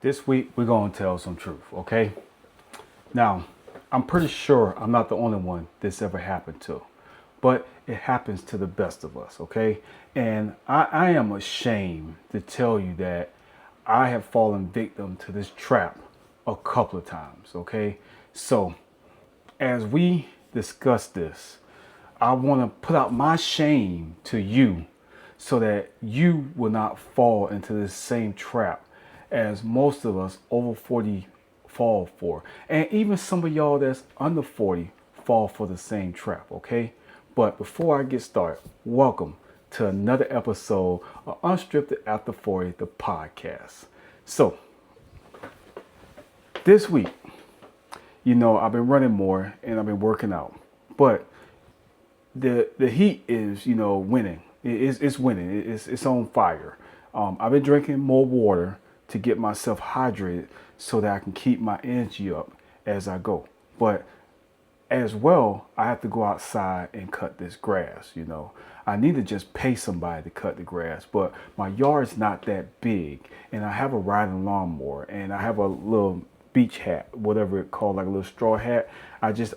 This week we're going to tell some truth, okay? Now, I'm pretty sure I'm not the only one this ever happened to, but it happens to the best of us, okay? And I am ashamed to tell you that I have fallen victim to this trap a couple of times, okay? So, as we discuss this, I want to put out my shame to you so that you will not fall into this same trap as most of us over 40 fall for. And even some of y'all that's under 40 fall for the same trap, okay? But before I get started, welcome to another episode of Unscripted After 40, the podcast. So, this week, I've been running more and I've been working out. But the heat is, winning. It's winning. It's on fire. I've been drinking more water to get myself hydrated so that I can keep my energy up as I go. But as well, I have to go outside and cut this grass. I need to just pay somebody to cut the grass, but my yard's not that big, and I have a riding lawnmower, and I have a little beach hat, whatever it's called, like a little straw hat.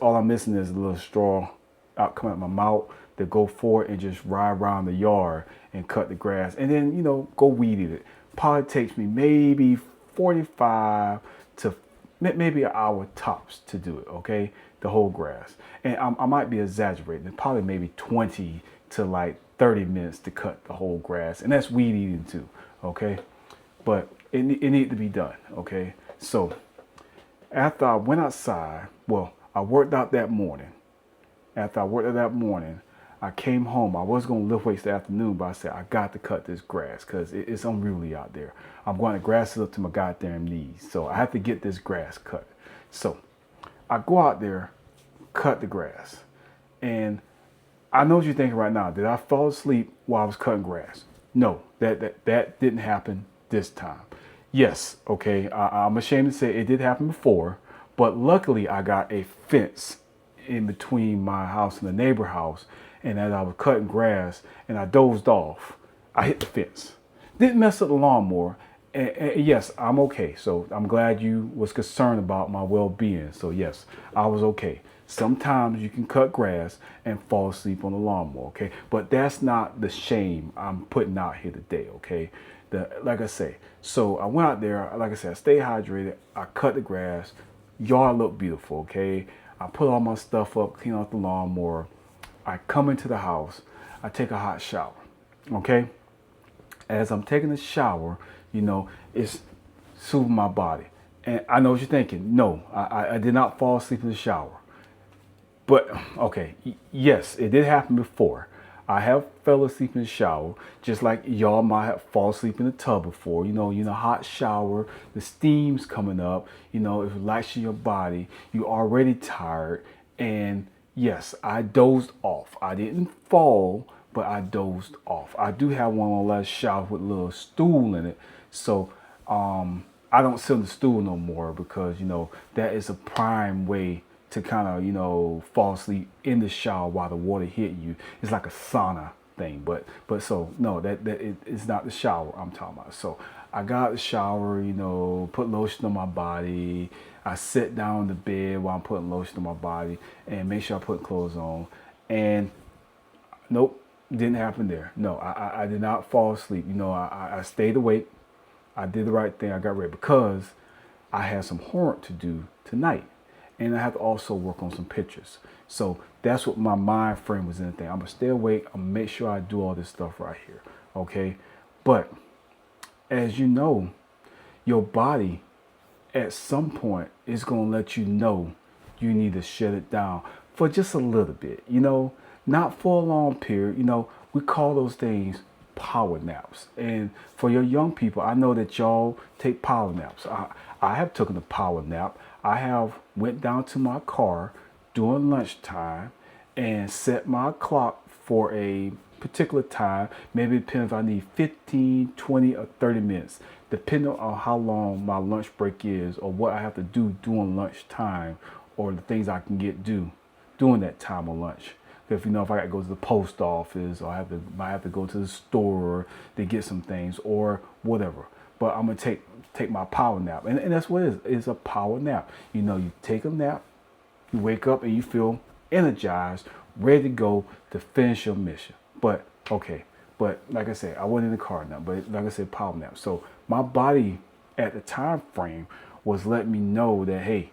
All I'm missing is a little straw out coming out my mouth to go for it and just ride around the yard and cut the grass, and then go weed eat it. Probably takes me maybe 45 to maybe an hour tops to do it, okay? The whole grass. And I might be exaggerating. Probably maybe 20 to like 30 minutes to cut the whole grass. And that's weed eating too, okay? But it needs to be done, okay? So after I went outside, I worked out that morning. After I worked out that morning, I came home. I was going to lift weights the afternoon, but I said, I got to cut this grass because it's unruly out there. I'm going to grass it up to my goddamn knees. So I have to get this grass cut. So I go out there, cut the grass. And I know what you're thinking right now. Did I fall asleep while I was cutting grass? No, that didn't happen this time. Yes, okay, I'm ashamed to say it did happen before, but luckily I got a fence in between my house and the neighbor house. And as I was cutting grass and I dozed off, I hit the fence. Didn't mess up the lawnmower. And yes, I'm okay. So I'm glad you was concerned about my well-being. So yes, I was okay. Sometimes you can cut grass and fall asleep on the lawnmower, okay? But that's not the shame I'm putting out here today, okay? Like I say, so I went out there, like I said, I stayed hydrated. I cut the grass. Yard looked beautiful, okay? I put all my stuff up, clean out the lawnmower. I come into the house, I take a hot shower, okay? As I'm taking the shower, it's soothing my body. And I know what you're thinking. No, I did not fall asleep in the shower. But, okay, yes, it did happen before. I have fell asleep in the shower, just like y'all might have fallen asleep in the tub before. Hot shower, the steam's coming up, it relaxes your body. You're already tired, and yes, I dozed off. I didn't fall, but I dozed off. I do have one of those showers with a little stool in it. So I don't sit on the stool no more because, that is a prime way to kind of, fall asleep in the shower while the water hit you. It's like a sauna thing. But so, no, it's not the shower I'm talking about. So I got out the shower, put lotion on my body. I sit down in the bed while I'm putting lotion on my body and make sure I put clothes on. And nope, didn't happen there. No, I did not fall asleep. I stayed awake. I did the right thing. I got ready because I had some homework to do tonight. And I have to also work on some pictures. So that's what my mind frame was in the thing. I'm going to stay awake. I'm going to make sure I do all this stuff right here. Okay. But as you know, your body at some point is going to let you know you need to shut it down for just a little bit, not for a long period. We call those things power naps. And for your young people, I know that y'all take power naps. I have taken a power nap. I have went down to my car during lunchtime and set my clock for a particular time. Maybe it depends if I need 15, 20, or 30 minutes, depending on how long my lunch break is or what I have to do during lunchtime or the things I can get do during that time of lunch. If I got to go to the post office or I might have to go to the store to get some things or whatever. but I'm gonna take my power nap, and that's what it is. It's a power nap. You know, you take a nap, you wake up, and you feel energized, ready to go to finish your mission. But okay, but like I said, I wasn't in the car now. But like I said, power nap. So my body at the time frame was letting me know that, hey,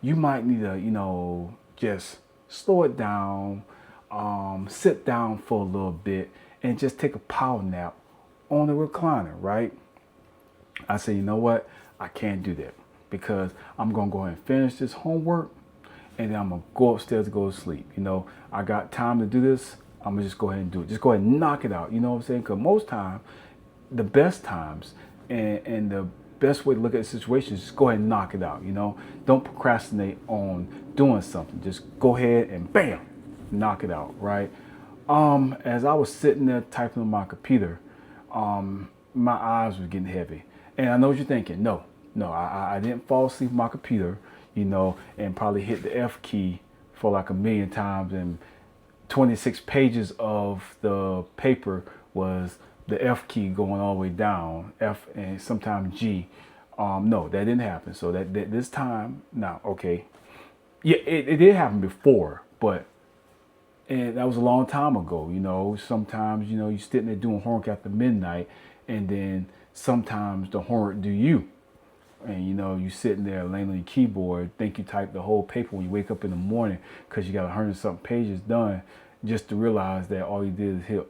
you might need to, just slow it down, sit down for a little bit, and just take a power nap on the recliner, right? I said, you know what? I can't do that because I'm going to go ahead and finish this homework, and then I'm going to go upstairs to go to sleep. I got time to do this. I'm going to just go ahead and do it. Just go ahead and knock it out. You know what I'm saying? Because most times, the best times and the best way to look at the situation is just go ahead and knock it out. Don't procrastinate on doing something. Just go ahead and bam, knock it out, right? As I was sitting there typing on my computer, my eyes were getting heavy. And I know what you're thinking. No, I didn't fall asleep on my computer, and probably hit the F key for like a million times. And 26 pages of the paper was the F key going all the way down, F and sometimes G. No, that didn't happen. So that this time, now, okay. Yeah, it did happen before, but and that was a long time ago. Sometimes, you're sitting there doing homework after midnight, and then sometimes the homework do you. And you sitting there laying on your keyboard, think you typed the whole paper when you wake up in the morning because you got 100-something pages done, just to realize that all you did is hit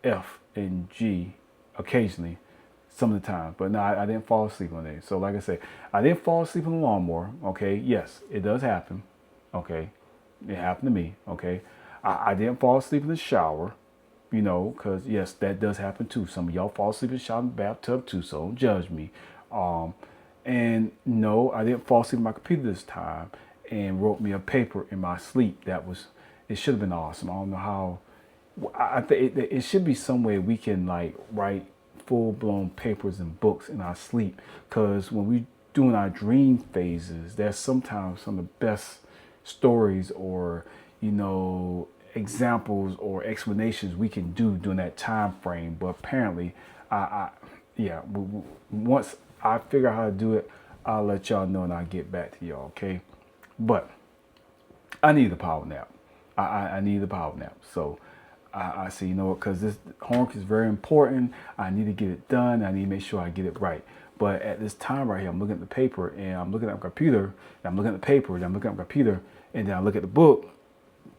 F and G occasionally, some of the time. But no, I didn't fall asleep on it. So like I said, I didn't fall asleep on the lawnmower. Okay, yes, it does happen. Okay, it happened to me. Okay, I didn't fall asleep in the shower. Because yes, that does happen too. Some of y'all fall asleep in the shower in the bathtub too, so don't judge me. And no, I didn't fall asleep on my computer this time and wrote me a paper in my sleep. It should have been awesome. I don't know how. I think it should be some way we can like write full-blown papers and books in our sleep. Because when we doing our dream phases, there's sometimes some of the best stories or, examples or explanations we can do during that time frame. But apparently, once I figure out how to do it, I'll let y'all know and I'll get back to y'all, okay? But I need a power nap. I need a power nap. So I say, because this homework is very important. I need to get it done. I need to make sure I get it right. But at this time right here, I'm looking at the paper and I'm looking at my computer. And I'm looking at the paper and I'm looking at my computer. And then I look at the book.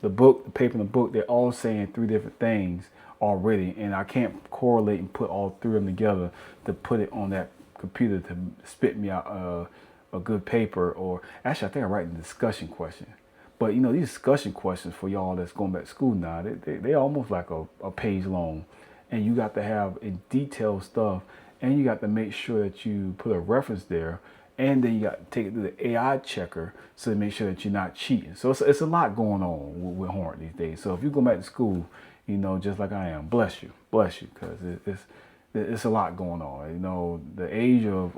The paper and the book, they're all saying three different things already. And I can't correlate and put all three of them together to put it on that computer to spit me out a good paper. Or actually, I think I'm writing a discussion question. But these discussion questions for y'all that's going back to school now, they almost like a page long, and you got to have in detailed stuff, and you got to make sure that you put a reference there, and then you got to take it to the AI checker so to make sure that you're not cheating. So it's a lot going on with homework these days. So if you go back to school, just like I am, bless you, because it's a lot going on. The age of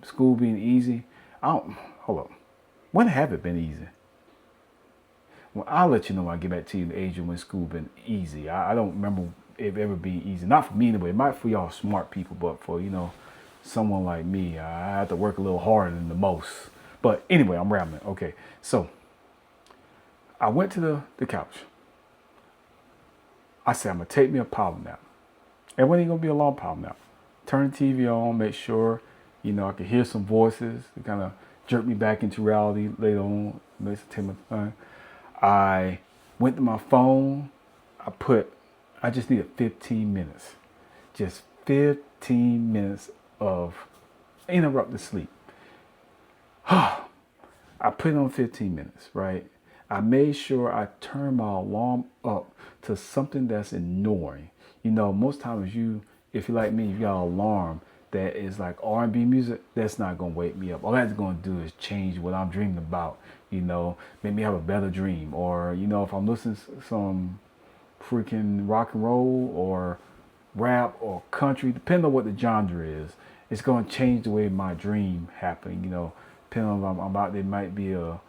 school being easy. Hold up, when have it been easy? Well, I'll let you know when I get back to you the age of when school been easy. I don't remember it ever being easy. Not for me anyway. It might for y'all smart people, but for, someone like me, I have to work a little harder than the most. But anyway, I'm rambling. Okay, so I went to the couch. I said, I'm going to take me a power nap. And when ain't going to be a long power nap. Turn the TV on, make sure, I can hear some voices to kind of jerk me back into reality later on. I went to my phone. I just needed 15 minutes. Just 15 minutes of interrupted sleep. I put it on 15 minutes, right? I made sure I turned my alarm up to something that's annoying. Most times if you're like me, you got an alarm that is like R&B music, that's not going to wake me up. All that's going to do is change what I'm dreaming about, make me have a better dream. Or, if I'm listening to some freaking rock and roll or rap or country, depending on what the genre is, it's going to change the way my dream happened. Depending on if I'm about, there might be a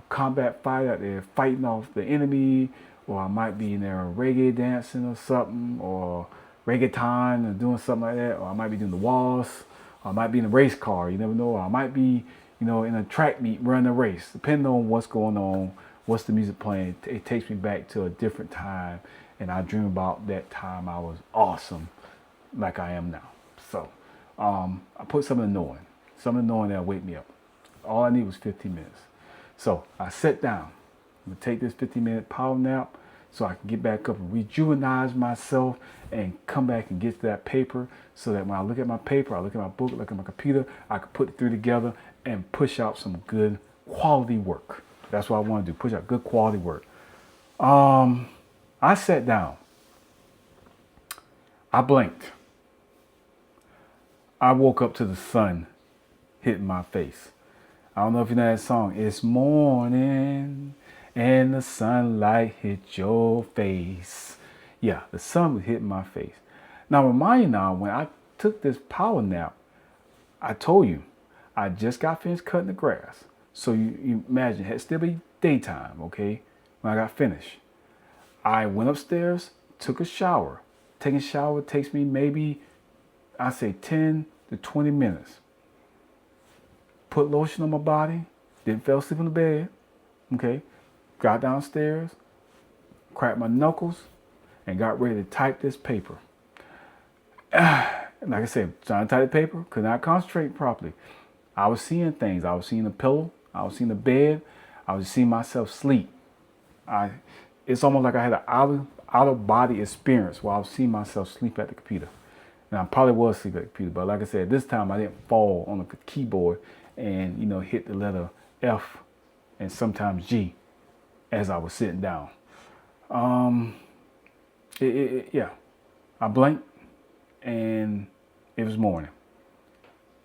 combat fight out there fighting off the enemy, or I might be in there reggae dancing or something, or reggaeton or doing something like that, or I might be doing the waltz, I might be in a race car. You never know. I might be, in a track meet running a race. Depending on what's going on, what's the music playing, it takes me back to a different time. And I dream about that time I was awesome like I am now. So I put something annoying that'll wake me up. All I need was 15 minutes. So I sat down. I'm going to take this 15-minute power nap so I can get back up and rejuvenate myself and come back and get to that paper so that when I look at my paper, I look at my book, look at my computer, I can put the three together and push out some good quality work. That's what I want to do, push out good quality work. I sat down. I blinked. I woke up to the sun hitting my face. I don't know if you know that song. It's morning and the sunlight hit your face. Yeah, the sun was hitting my face. Now, remind you now, when I took this power nap, I told you, I just got finished cutting the grass. So you imagine, it had still be daytime, okay, when I got finished. I went upstairs, took a shower. Taking a shower takes me maybe, I say 10 to 20 minutes. Put lotion on my body, didn't fall asleep in the bed, okay. Got downstairs, cracked my knuckles, and got ready to type this paper. Like I said, trying to type the paper, could not concentrate properly. I was seeing things. I was seeing a pillow. I was seeing the bed. I was seeing myself sleep. It's almost like I had an out of body experience while I was seeing myself sleep at the computer. And I probably was asleep at the computer, but like I said, this time I didn't fall on the keyboard and hit the letter F and sometimes G as I was sitting down. Yeah, I blinked and it was morning,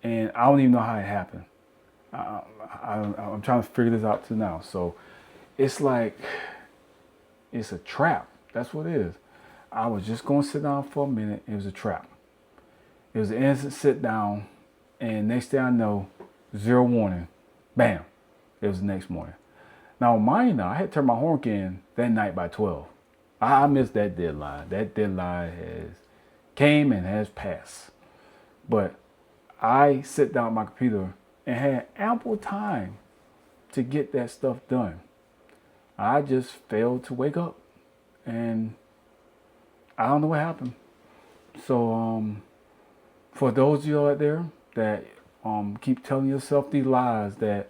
and I don't even know how it happened. I'm trying to figure this out too now. So it's like it's a trap. That's what it is. I was just going to sit down for a minute. It was a trap. It was an instant sit down, and next thing I know, zero warning, bam, it was the next morning. Now, mind now, I had turned my homework in that night by 12. I missed that deadline. That deadline has came and has passed. But I sat down at my computer and had ample time to get that stuff done. I just failed to wake up, and I don't know what happened. So for those of you out there that keep telling yourself these lies that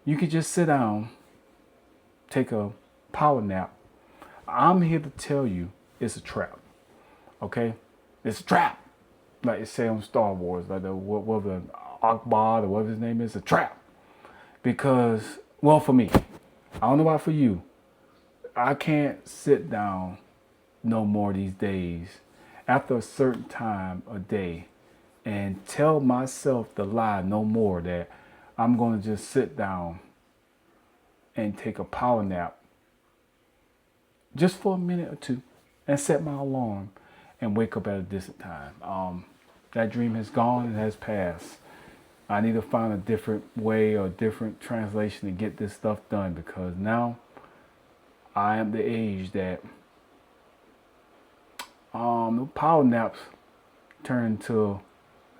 you could just sit down, take a power nap, I'm here to tell you it's a trap. Okay? It's a trap. Like it say on Star Wars, like whatever Akbar or whatever his name is, a trap. Because, well, for me, I don't know about for you, I can't sit down no more these days after a certain time a day and tell myself the lie no more that I'm going to just sit down and take a power nap just for a minute or two and set my alarm and wake up at a distant time. That dream has gone, it has passed. I need to find a different way or different translation to get this stuff done, because now I am the age that the power naps turn into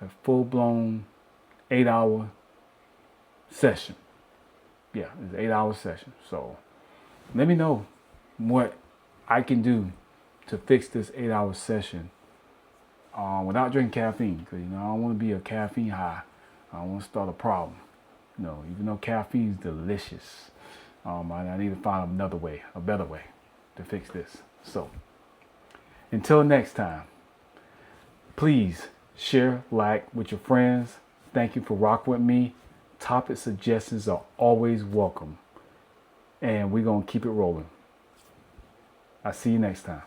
a full-blown 8-hour session. Yeah, it's an 8-hour session. So let me know what I can do to fix this 8-hour session without drinking caffeine, because I don't want to be a caffeine high. I don't want to start a problem. Even though caffeine is delicious, I need to find another way, a better way to fix this. So until next time, please share, like with your friends. Thank you for rocking with me. Topic suggestions are always welcome, and we're going to keep it rolling. I'll see you next time.